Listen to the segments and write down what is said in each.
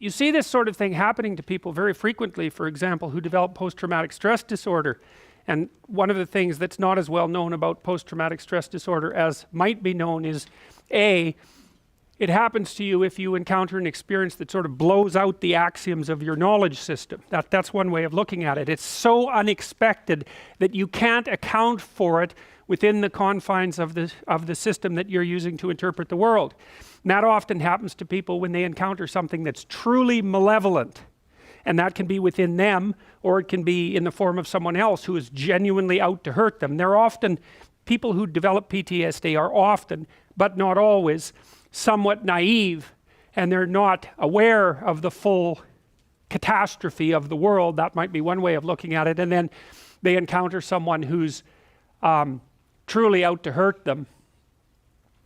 you see this sort of thing happening to people very frequently, for example, who develop post-traumatic stress disorder. And one of the things that's not as well known about post-traumatic stress disorder as might be known is, A, it happens to you if you encounter an experience that sort of blows out the axioms of your knowledge system. That's one way of looking at it. It's so unexpected that you can't account for it within the confines of the system that you're using to interpret the world. And that often happens to people when they encounter something that's truly malevolent. And that can be within them, or it can be in the form of someone else who is genuinely out to hurt them. They're often, people who develop PTSD are often, but not always, somewhat naive, and they're not aware of the full catastrophe of the world. That might be one way of looking at it. And then they encounter someone who's truly out to hurt them,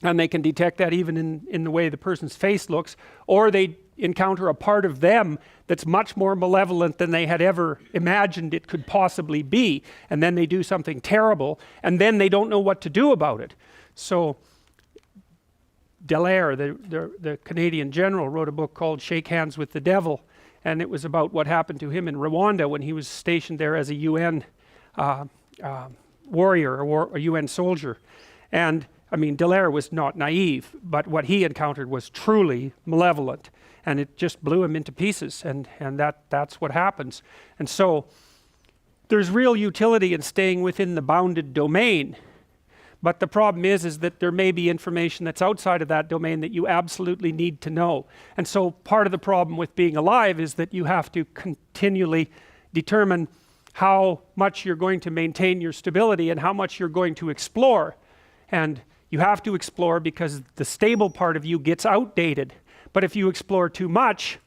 and they can detect that even in the way the person's face looks, or they encounter a part of them that's much more malevolent than they had ever imagined it could possibly be, and then they do something terrible, and then they don't know what to do about it. So Dallaire, the Canadian general, wrote a book called Shake Hands with the Devil, and it was about what happened to him in Rwanda when he was stationed there as a UN warrior, or a UN soldier. And I mean, Dallaire was not naive, but what he encountered was truly malevolent, and it just blew him into pieces, and that's what happens. And so there's real utility in staying within the bounded domain, but the problem is that there may be information that's outside of that domain that you absolutely need to know. And so part of the problem with being alive is that you have to continually determine how much you're going to maintain your stability and how much you're going to explore. And you have to explore because the stable part of you gets outdated. But if you explore too much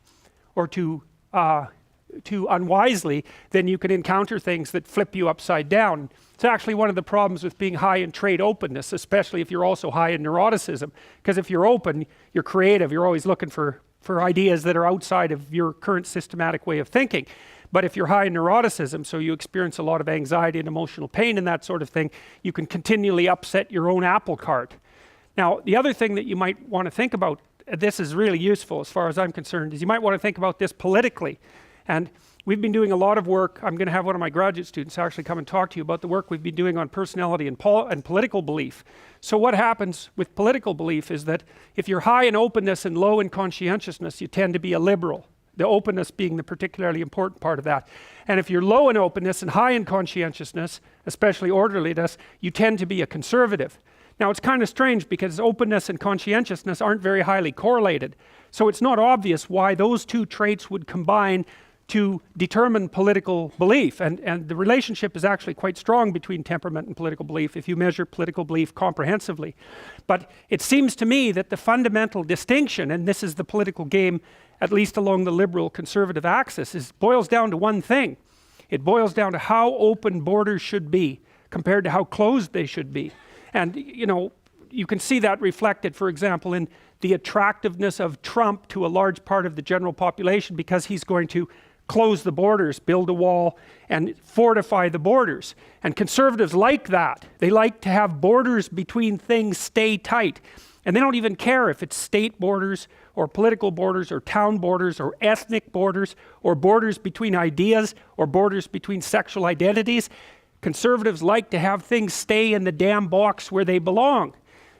or too unwisely, then you can encounter things that flip you upside down. It's actually one of the problems with being high in trait openness, especially if you're also high in neuroticism. Because if you're open, you're creative, you're always looking for ideas that are outside of your current systematic way of thinking. But if you're high in neuroticism, so you experience a lot of anxiety and emotional pain and that sort of thing, you can continually upset your own apple cart. Now, the other thing that you might want to think about, this is really useful as far as I'm concerned, is you might want to think about this politically. And we've been doing a lot of work. I'm going to have one of my graduate students actually come and talk to you about the work we've been doing on personality and political belief. So what happens with political belief is that if you're high in openness and low in conscientiousness, you tend to be a liberal. The openness being the particularly important part of that. And if you're low in openness and high in conscientiousness, especially orderliness, you tend to be a conservative. Now it's kind of strange because openness and conscientiousness aren't very highly correlated. So it's not obvious why those two traits would combine to determine political belief. And the relationship is actually quite strong between temperament and political belief if you measure political belief comprehensively. But it seems to me that the fundamental distinction, and this is the political game at least along the liberal conservative axis, boils down to one thing. It boils down to how open borders should be compared to how closed they should be. And you know, you can see that reflected, for example, in the attractiveness of Trump to a large part of the general population, because he's going to close the borders, build a wall, and fortify the borders. And conservatives like that. They like to have borders between things stay tight. And they don't even care if it's state borders or political borders or town borders or ethnic borders or borders between ideas or borders between sexual identities. Conservatives like to have things stay in the damn box where they belong.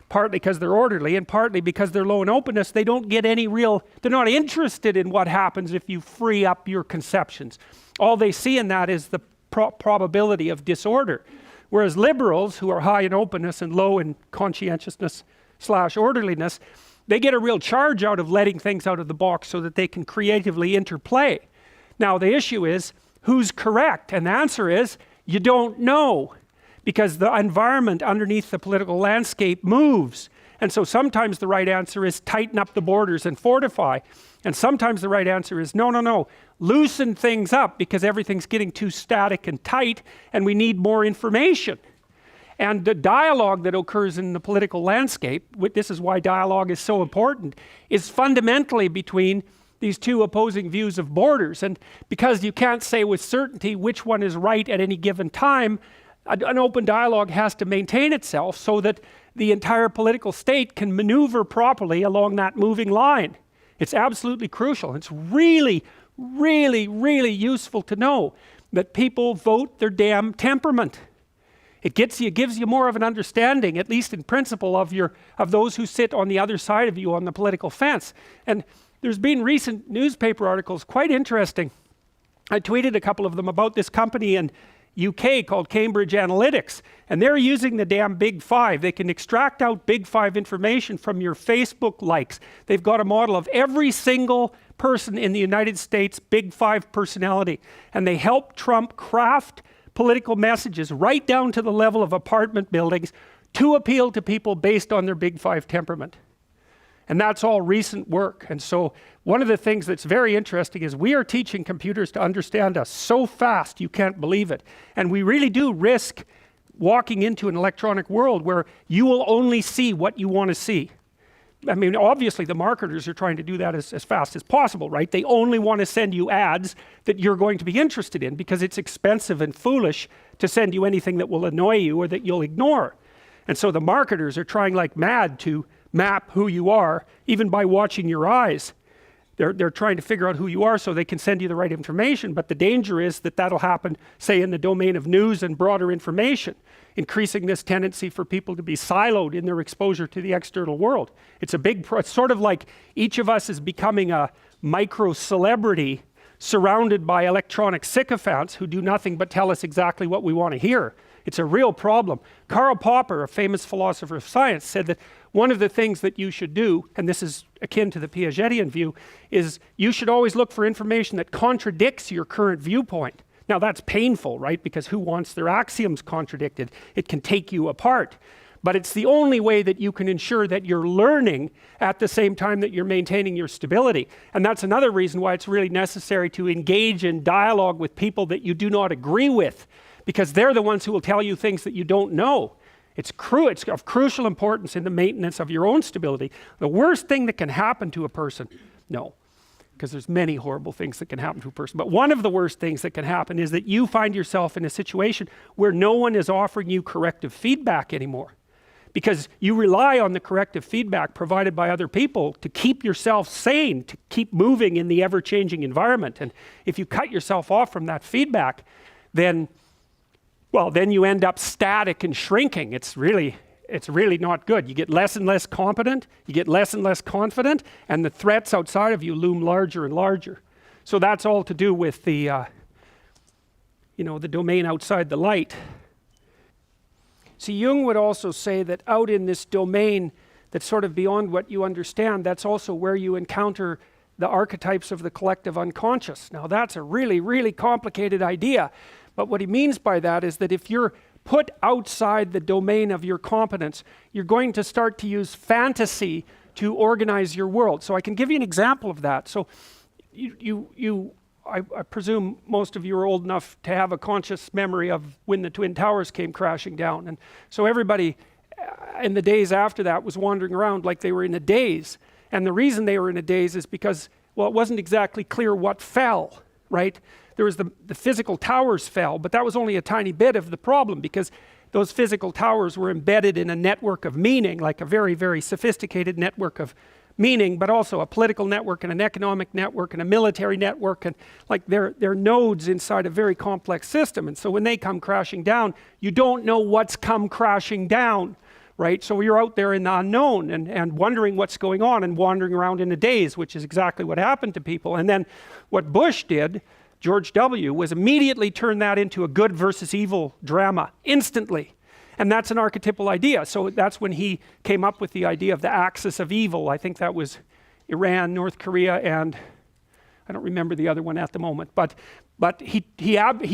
Partly because they're orderly and partly because they're low in openness. They don't get any real, they're not interested in what happens if you free up your conceptions. All they see in that is the probability of disorder. Whereas liberals, who are high in openness and low in conscientiousness / orderliness, they get a real charge out of letting things out of the box so that they can creatively interplay. Now the issue is, who's correct? And the answer is, you don't know, because the environment underneath the political landscape moves. And so sometimes the right answer is tighten up the borders and fortify. And sometimes the right answer is no, loosen things up because everything's getting too static and tight and we need more information. And the dialogue that occurs in the political landscape, this is why dialogue is so important, is fundamentally between these two opposing views of borders. And because you can't say with certainty which one is right at any given time, an open dialogue has to maintain itself so that the entire political state can maneuver properly along that moving line. It's absolutely crucial. It's really, really, really useful to know that people vote their damn temperament. It gives you more of an understanding, at least in principle, of those who sit on the other side of you on the political fence. And there's been recent newspaper articles, quite interesting. I tweeted a couple of them about this company in UK called Cambridge Analytics, and they're using the damn Big Five. They can extract out Big Five information from your Facebook likes. They've got a model of every single person in the United States Big Five personality, and they help Trump craft political messages right down to the level of apartment buildings to appeal to people based on their Big Five temperament. And that's all recent work. And so one of the things that's very interesting is we are teaching computers to understand us so fast you can't believe it. And we really do risk walking into an electronic world where you will only see what you want to see. I mean, obviously the marketers are trying to do that as fast as possible, right? They only want to send you ads that you're going to be interested in because it's expensive and foolish to send you anything that will annoy you or that you'll ignore. And so the marketers are trying like mad to map who you are, even by watching your eyes. They're trying to figure out who you are so they can send you the right information, but the danger is that that'll happen, say, in the domain of news and broader information, increasing this tendency for people to be siloed in their exposure to the external world. It's sort of like each of us is becoming a micro-celebrity surrounded by electronic sycophants who do nothing but tell us exactly what we want to hear. It's a real problem. Karl Popper, a famous philosopher of science, said that one of the things that you should do, and this is akin to the Piagetian view, is you should always look for information that contradicts your current viewpoint. Now that's painful, right? Because who wants their axioms contradicted? It can take you apart. But it's the only way that you can ensure that you're learning at the same time that you're maintaining your stability. And that's another reason why it's really necessary to engage in dialogue with people that you do not agree with, because they're the ones who will tell you things that you don't know. It's of crucial importance in the maintenance of your own stability. The worst thing that can happen to a person, no, because there's many horrible things that can happen to a person, but one of the worst things that can happen is that you find yourself in a situation where no one is offering you corrective feedback anymore, because you rely on the corrective feedback provided by other people to keep yourself sane, to keep moving in the ever-changing environment. And if you cut yourself off from that feedback, then you end up static and shrinking. It's really not good. You get less and less competent, you get less and less confident, and the threats outside of you loom larger and larger. So that's all to do with the domain outside the light. See, Jung would also say that out in this domain that's sort of beyond what you understand, that's also where you encounter the archetypes of the collective unconscious. Now that's a really, really complicated idea. But what he means by that is that if you're put outside the domain of your competence, you're going to start to use fantasy to organize your world. So I can give you an example of that. So I presume most of you are old enough to have a conscious memory of when the Twin Towers came crashing down. And so everybody in the days after that was wandering around like they were in a daze. And the reason they were in a daze is because, well, it wasn't exactly clear what fell, right? There was the physical towers fell, but that was only a tiny bit of the problem, because those physical towers were embedded in a network of meaning, like a very, very sophisticated network of meaning, but also a political network and an economic network and a military network, and like they're nodes inside a very complex system. And so when they come crashing down, you don't know what's come crashing down, right? So you're out there in the unknown and wondering what's going on and wandering around in a daze, which is exactly what happened to people. And then what Bush did, George W., was immediately turn that into a good versus evil drama, instantly. And that's an archetypal idea. So that's when he came up with the idea of the axis of evil. I think that was Iran, North Korea, and I don't remember the other one at the moment. But he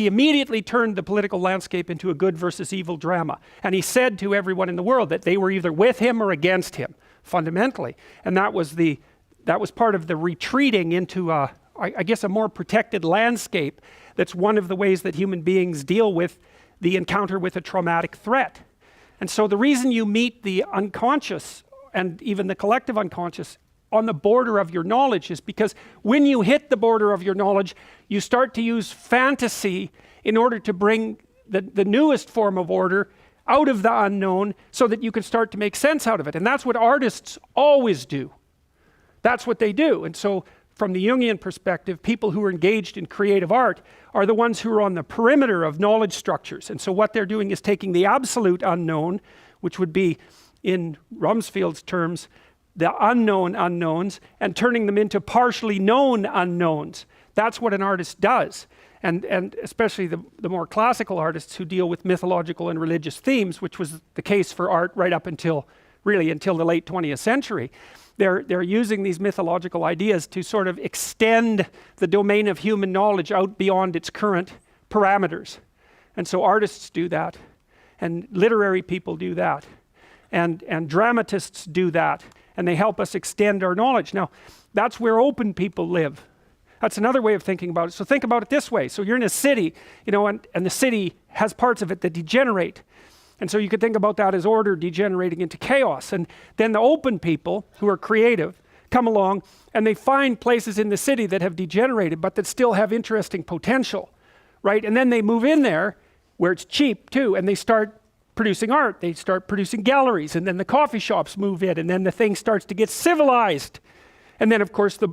immediately turned the political landscape into a good versus evil drama. And he said to everyone in the world that they were either with him or against him, fundamentally. And that was part of the retreating into I guess a more protected landscape. That's one of the ways that human beings deal with the encounter with a traumatic threat. And so the reason you meet the unconscious and even the collective unconscious on the border of your knowledge is because when you hit the border of your knowledge, you start to use fantasy in order to bring the newest form of order out of the unknown so that you can start to make sense out of it. And that's what artists always do. That's what they do. And so from the Jungian perspective, people who are engaged in creative art are the ones who are on the perimeter of knowledge structures. And so what they're doing is taking the absolute unknown, which would be, in Rumsfeld's terms, the unknown unknowns, and turning them into partially known unknowns. That's what an artist does. And especially the more classical artists who deal with mythological and religious themes, which was the case for art right up until the late 20th century. They're using these mythological ideas to sort of extend the domain of human knowledge out beyond its current parameters. And so artists do that, and literary people do that, and dramatists do that, and they help us extend our knowledge. Now, that's where open people live. That's another way of thinking about it. So think about it this way. So you're in a city, and the city has parts of it that degenerate. And so you could think about that as order degenerating into chaos. And then the open people who are creative come along and they find places in the city that have degenerated but that still have interesting potential, right? And then they move in there where it's cheap too, and they start producing art. They start producing galleries, and then the coffee shops move in, and then the thing starts to get civilized. And then of course the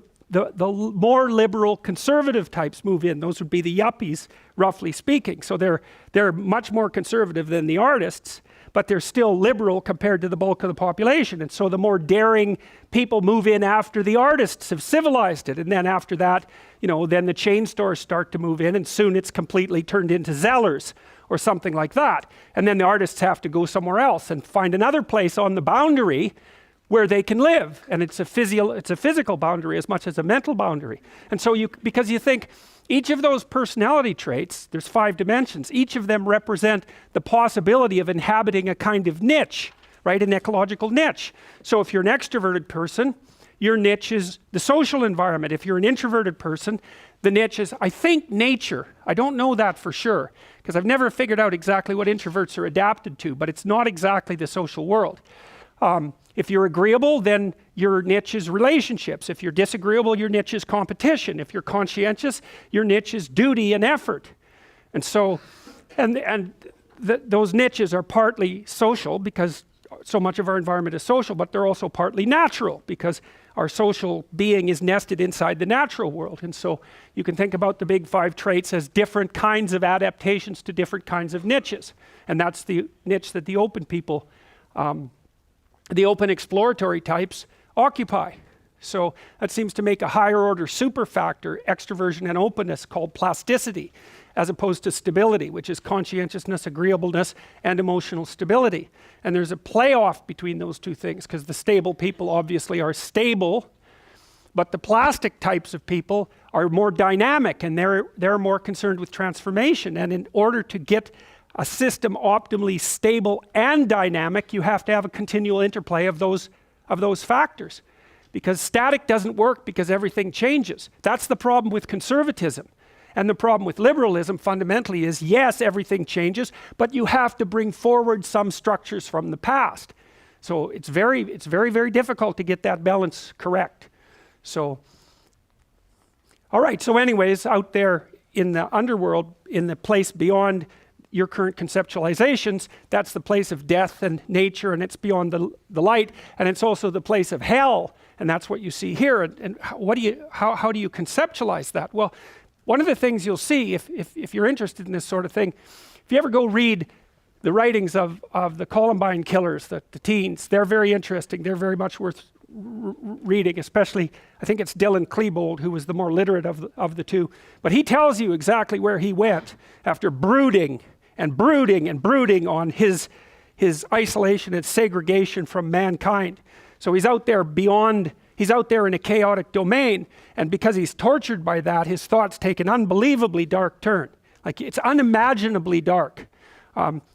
more liberal conservative types move in. Those would be the yuppies, roughly speaking. So they're much more conservative than the artists, but they're still liberal compared to the bulk of the population. And so the more daring people move in after the artists have civilized it. And then after that, then the chain stores start to move in, and soon it's completely turned into Zellers or something like that. And then the artists have to go somewhere else and find another place on the boundary where they can live, and it's a physical boundary as much as a mental boundary. And so because you think each of those personality traits, there's 5 dimensions, each of them represent the possibility of inhabiting a kind of niche, right? An ecological niche. So if you're an extroverted person, your niche is the social environment. If you're an introverted person, the niche is, I think, nature. I don't know that for sure, because I've never figured out exactly what introverts are adapted to, but it's not exactly the social world. If you're agreeable, then your niche is relationships. If you're disagreeable, your niche is competition. If you're conscientious, your niche is duty and effort. And so, those niches are partly social because so much of our environment is social, but they're also partly natural because our social being is nested inside the natural world. And so you can think about the big 5 traits as different kinds of adaptations to different kinds of niches. And that's the niche that the open people the open exploratory types occupy. So that seems to make a higher order super factor, extroversion and openness, called plasticity, as opposed to stability, which is conscientiousness, agreeableness, and emotional stability. And there's a playoff between those two things, because the stable people obviously are stable, but the plastic types of people are more dynamic, and they're more concerned with transformation. And in order to get a system optimally stable and dynamic, you have to have a continual interplay of those factors. Because static doesn't work because everything changes. That's the problem with conservatism. And the problem with liberalism fundamentally is, yes, everything changes, but you have to bring forward some structures from the past. So it's very, very difficult to get that balance correct. So, all right, so anyways, out there in the underworld, in the place beyond your current conceptualizations, that's the place of death and nature, and it's beyond the light, and it's also the place of hell, and that's what you see here. And how do you conceptualize that? Well, one of the things you'll see, if you're interested in this sort of thing, if you ever go read the writings of the Columbine killers, the teens, they're very interesting. They're very much worth reading, especially, I think it's Dylan Klebold, who was the more literate of the two. But he tells you exactly where he went after brooding on his isolation and segregation from mankind. So he's out there in a chaotic domain, and because he's tortured by that, his thoughts take an unbelievably dark turn. Like, it's unimaginably dark.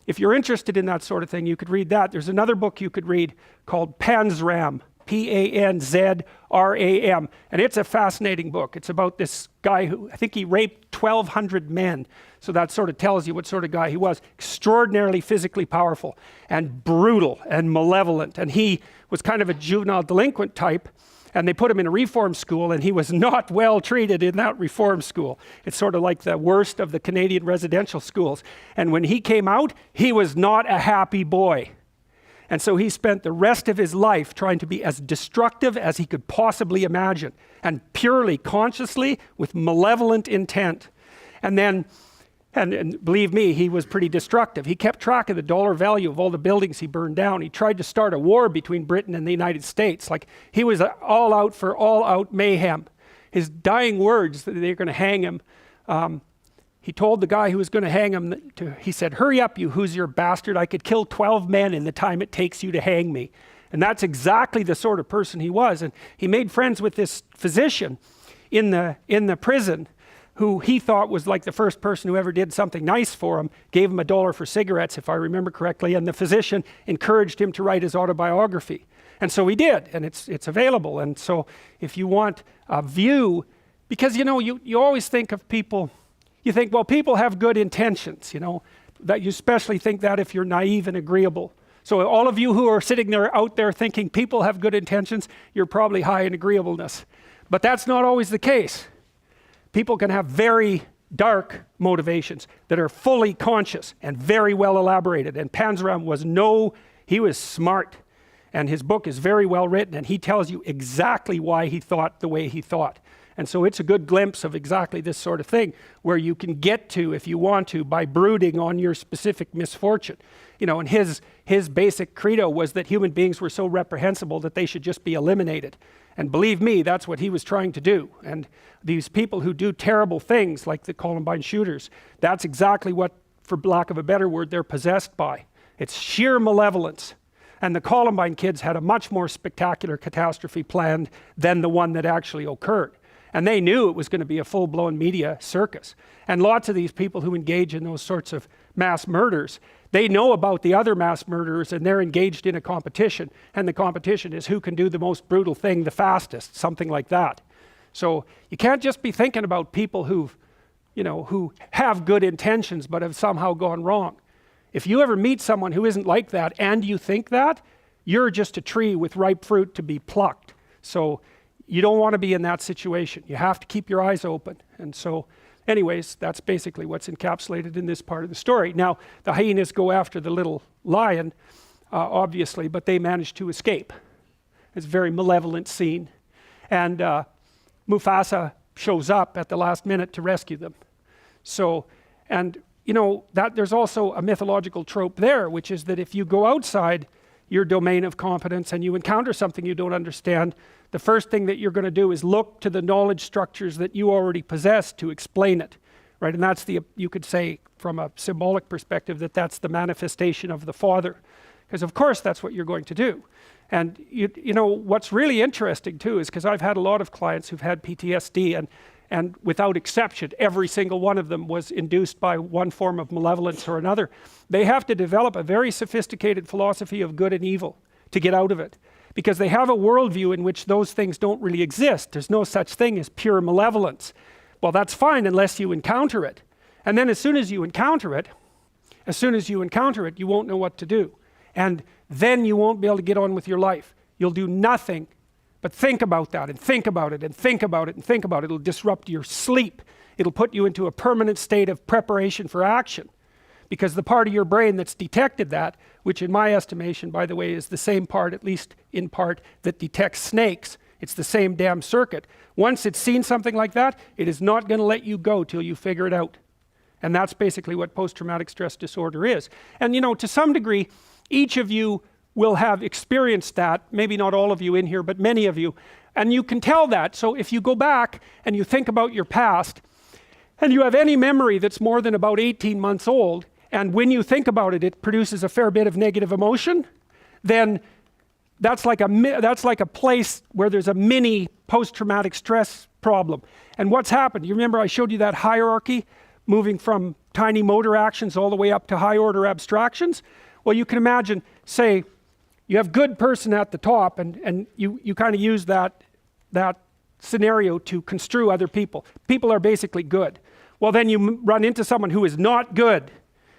If you're interested in that sort of thing, you could read that. There's another book you could read called Panzram, Panzram, and it's a fascinating book. It's about this guy who, I think he raped 1,200 men. So that sort of tells you what sort of guy he was. Extraordinarily physically powerful and brutal and malevolent. And he was kind of a juvenile delinquent type, and they put him in a reform school, and he was not well treated in that reform school. It's sort of like the worst of the Canadian residential schools. And when he came out, he was not a happy boy. And so he spent the rest of his life trying to be as destructive as he could possibly imagine, and purely, consciously, with malevolent intent. And then, and believe me, he was pretty destructive. He kept track of the dollar value of all the buildings he burned down. He tried to start a war between Britain and the United States. Like, he was all out for all-out mayhem. His dying words that they're going to hang him, he told the guy who was going to hang him, he said, "Hurry up, you Hoosier bastard. I could kill 12 men in the time it takes you to hang me." And that's exactly the sort of person he was. And he made friends with this physician in the prison, who he thought was like the first person who ever did something nice for him, gave him $1 for cigarettes, if I remember correctly, and the physician encouraged him to write his autobiography. And so he did, and it's available. And so if you want a view, because you always think of people, you think, well, people have good intentions, that you especially think that if you're naive and agreeable. So all of you who are sitting there out there thinking people have good intentions, you're probably high in agreeableness. But that's not always the case. People can have very dark motivations that are fully conscious and very well elaborated. And Panzram he was smart. And his book is very well written, and he tells you exactly why he thought the way he thought. And so it's a good glimpse of exactly this sort of thing, where you can get to, if you want to, by brooding on your specific misfortune. And his basic credo was that human beings were so reprehensible that they should just be eliminated. And believe me, that's what he was trying to do. And these people who do terrible things, like the Columbine shooters, that's exactly what, for lack of a better word, they're possessed by. It's sheer malevolence. And the Columbine kids had a much more spectacular catastrophe planned than the one that actually occurred. And they knew it was going to be a full-blown media circus. And lots of these people who engage in those sorts of mass murders, they know about the other mass murderers, and they're engaged in a competition. And the competition is who can do the most brutal thing the fastest, something like that. So you can't just be thinking about people who have good intentions but have somehow gone wrong. If you ever meet someone who isn't like that and you think that, you're just a tree with ripe fruit to be plucked. So you don't want to be in that situation. You have to keep your eyes open. And so anyways, that's basically what's encapsulated in this part of the story. Now, the hyenas go after the little lion, obviously, but they manage to escape. It's a very malevolent scene. And Mufasa shows up at the last minute to rescue them. So, and that there's also a mythological trope there, which is that if you go outside your domain of competence and you encounter something you don't understand, the first thing that you're going to do is look to the knowledge structures that you already possess to explain it, right? And that's you could say from a symbolic perspective that's the manifestation of the Father, because of course that's what you're going to do. And what's really interesting too is, because I've had a lot of clients who've had PTSD, and without exception, every single one of them was induced by one form of malevolence or another. They have to develop a very sophisticated philosophy of good and evil to get out of it, because they have a worldview in which those things don't really exist. There's no such thing as pure malevolence. Well, that's fine unless you encounter it. And then as soon as you encounter it, you won't know what to do. And then you won't be able to get on with your life. You'll do nothing but think about that, and think about it, and think about it, and think about it. It'll disrupt your sleep. It'll put you into a permanent state of preparation for action. Because the part of your brain that's detected that, which in my estimation, by the way, is the same part, at least in part, that detects snakes. It's the same damn circuit. Once it's seen something like that, it is not going to let you go till you figure it out. And that's basically what post-traumatic stress disorder is. And to some degree, each of you will have experienced that, maybe not all of you in here, but many of you, and you can tell that. So if you go back and you think about your past, and you have any memory that's more than about 18 months old, and when you think about it, it produces a fair bit of negative emotion, then that's like a place where there's a mini post-traumatic stress problem. And what's happened? You remember I showed you that hierarchy, moving from tiny motor actions all the way up to high-order abstractions? Well, you can imagine, say, you have good person at the top, and you kind of use that scenario to construe other people. People are basically good. Well, then you run into someone who is not good,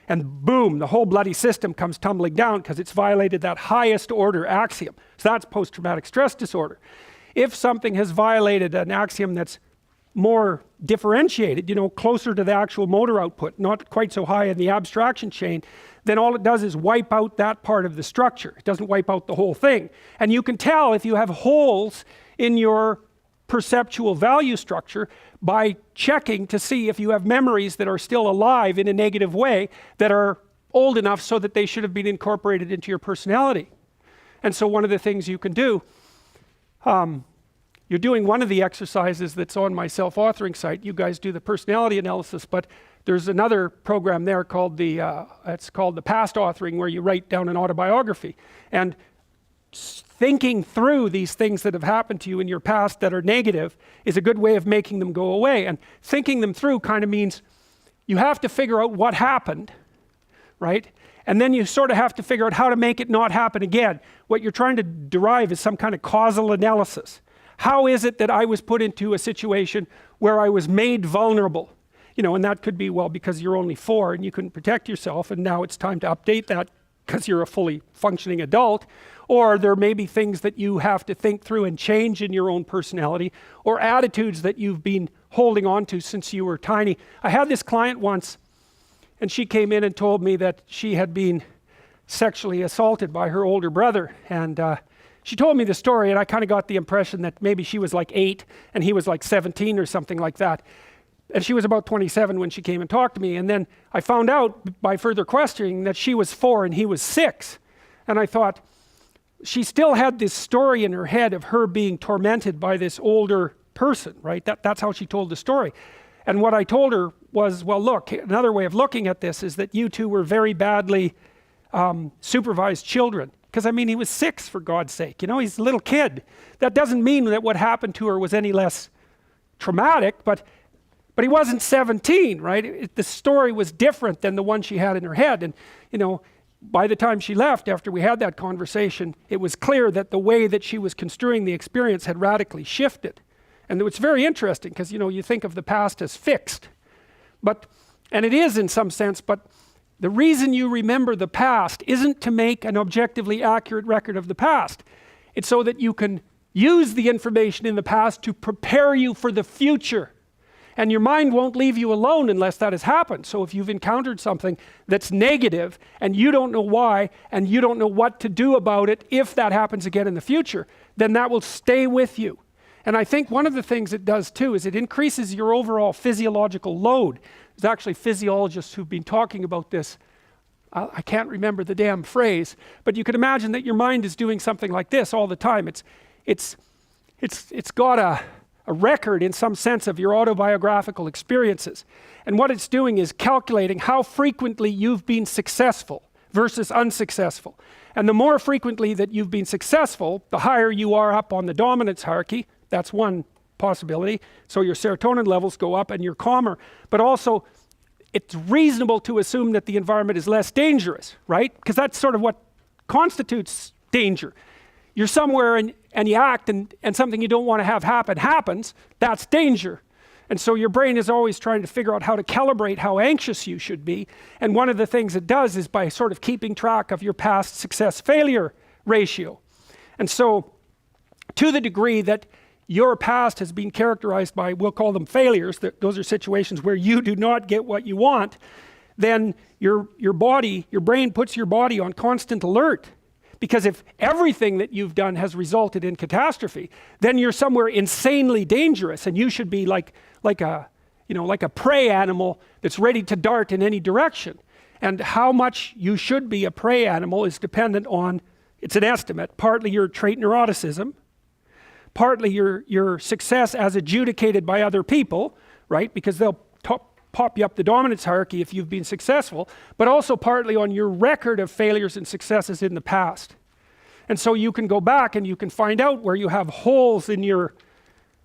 and boom, the whole bloody system comes tumbling down because it's violated that highest order axiom. So that's post-traumatic stress disorder. If something has violated an axiom that's more differentiated, you know, closer to the actual motor output, not quite so high in the abstraction chain, then all it does is wipe out that part of the structure. It doesn't wipe out the whole thing. And you can tell if you have holes in your perceptual value structure by checking to see if you have memories that are still alive in a negative way that are old enough so that they should have been incorporated into your personality. And so one of the things you can do, you're doing one of the exercises that's on my self-authoring site. You guys do the personality analysis, but there's another program there called it's called the past authoring, where you write down an autobiography. And thinking through these things that have happened to you in your past that are negative is a good way of making them go away. And thinking them through kind of means you have to figure out what happened, right? And then you sort of have to figure out how to make it not happen again. What you're trying to derive is some kind of causal analysis. How is it that I was put into a situation where I was made vulnerable? You know, and that could be, well, because you're only 4 and you couldn't protect yourself, and now it's time to update that because you're a fully functioning adult. Or there may be things that you have to think through and change in your own personality, or attitudes that you've been holding on to since you were tiny. I had this client once, and she came in and told me that she had been sexually assaulted by her older brother. And she told me the story, and I kind of got the impression that maybe she was like 8 and he was like 17 or something like that. And she was about 27 when she came and talked to me. And then I found out by further questioning that she was 4 and he was 6. And I thought, she still had this story in her head of her being tormented by this older person, right? That's how she told the story. And what I told her was, well, look, another way of looking at this is that you two were very badly supervised children. Because, I mean, he was 6, for God's sake. You know, he's a little kid. That doesn't mean that what happened to her was any less traumatic, but he wasn't 17, right? The story was different than the one she had in her head. And, you know, by the time she left, after we had that conversation, it was clear that the way that she was construing the experience had radically shifted. And it's very interesting because, you know, you think of the past as fixed. And it is in some sense, but the reason you remember the past isn't to make an objectively accurate record of the past. It's so that you can use the information in the past to prepare you for the future. And your mind won't leave you alone unless that has happened. So if you've encountered something that's negative and you don't know why and you don't know what to do about it if that happens again in the future, then that will stay with you. And I think one of the things it does too is it increases your overall physiological load. There's actually physiologists who've been talking about this. I can't remember the damn phrase, but you can imagine that your mind is doing something like this all the time. It's got a record in some sense of your autobiographical experiences. And what it's doing is calculating how frequently you've been successful versus unsuccessful. And the more frequently that you've been successful, the higher you are up on the dominance hierarchy. That's one possibility. So your serotonin levels go up and you're calmer. But also, it's reasonable to assume that the environment is less dangerous, right? Because that's sort of what constitutes danger. You're somewhere and you act and something you don't want to have happen happens, that's danger. And so your brain is always trying to figure out how to calibrate how anxious you should be. And one of the things it does is by sort of keeping track of your past success-failure ratio. And so to the degree that your past has been characterized by, we'll call them failures, those are situations where you do not get what you want, then your brain puts your body on constant alert. Because if everything that you've done has resulted in catastrophe, then you're somewhere insanely dangerous, and you should be like a prey animal that's ready to dart in any direction. And how much you should be a prey animal is dependent on, it's an estimate, partly your trait neuroticism, partly your success as adjudicated by other people, right? Because they'll pop you up the dominance hierarchy if you've been successful, but also partly on your record of failures and successes in the past. And so you can go back and you can find out where you have holes in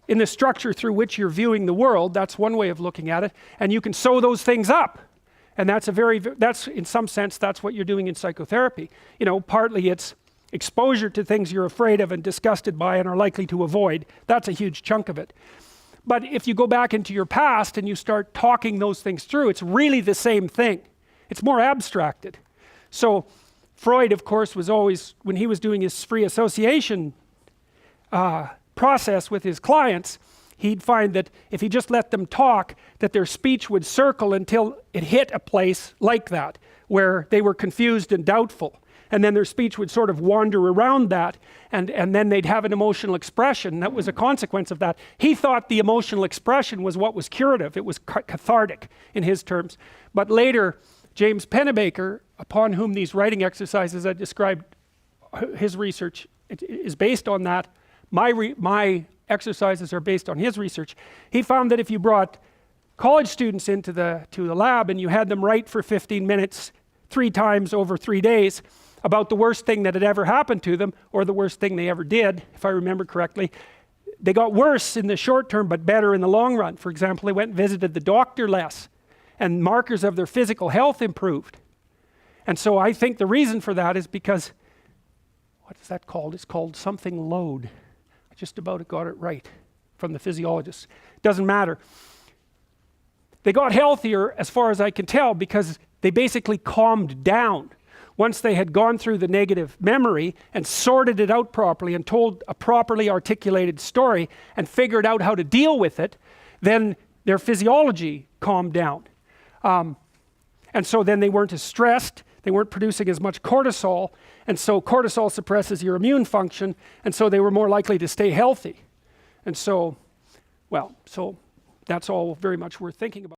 the structure through which you're viewing the world. That's one way of looking at it. And you can sew those things up. And that's in some sense, that's what you're doing in psychotherapy. You know, partly it's exposure to things you're afraid of and disgusted by and are likely to avoid. That's a huge chunk of it. But if you go back into your past and you start talking those things through, it's really the same thing. It's more abstracted. So Freud, of course, was always, when he was doing his free association process with his clients, he'd find that if he just let them talk, that their speech would circle until it hit a place like that, where they were confused and doubtful. And then their speech would sort of wander around that, and then they'd have an emotional expression. That was a consequence of that. He thought the emotional expression was what was curative. It was cathartic in his terms. But later, James Pennebaker, upon whom these writing exercises I described, his research is based on that. My exercises are based on his research. He found that if you brought college students into the lab and you had them write for 15 minutes 3 times over 3 days about the worst thing that had ever happened to them, or the worst thing they ever did, if I remember correctly, they got worse in the short term but better in the long run. For example, they went and visited the doctor less, and markers of their physical health improved. And so I think the reason for that is because, what is that called? It's called something load. I just about got it right from the physiologist. Doesn't matter. They got healthier, as far as I can tell, because they basically calmed down. Once they had gone through the negative memory and sorted it out properly and told a properly articulated story and figured out how to deal with it, then their physiology calmed down. And so then they weren't as stressed, they weren't producing as much cortisol, and so cortisol suppresses your immune function, and so they were more likely to stay healthy. And so, well, so that's all very much worth thinking about.